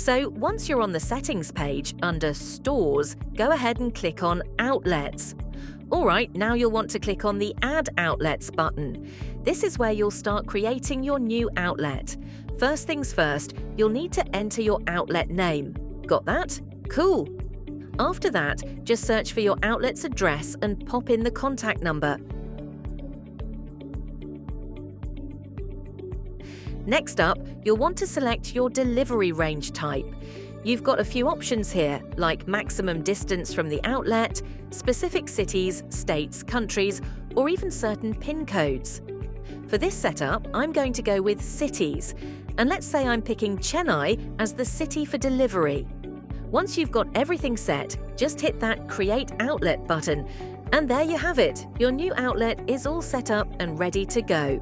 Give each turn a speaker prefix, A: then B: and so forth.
A: So once you're on the settings page under Stores, go ahead and click on Outlets. Alright, now you'll want to click on the Add Outlets button. This is where you'll start creating your new outlet. First things first, you'll need to enter your outlet name. Got that? Cool! After that, just search for your outlet's address and pop in the contact number. Next up, you'll want to select your delivery range type. You've got a few options here, like maximum distance from the outlet, specific cities, states, countries, or even certain PIN codes. For this setup, I'm going to go with cities, and let's say I'm picking Chennai as the city for delivery. Once you've got everything set, just hit that Create Outlet button, and there you have it. Your new outlet is all set up and ready to go.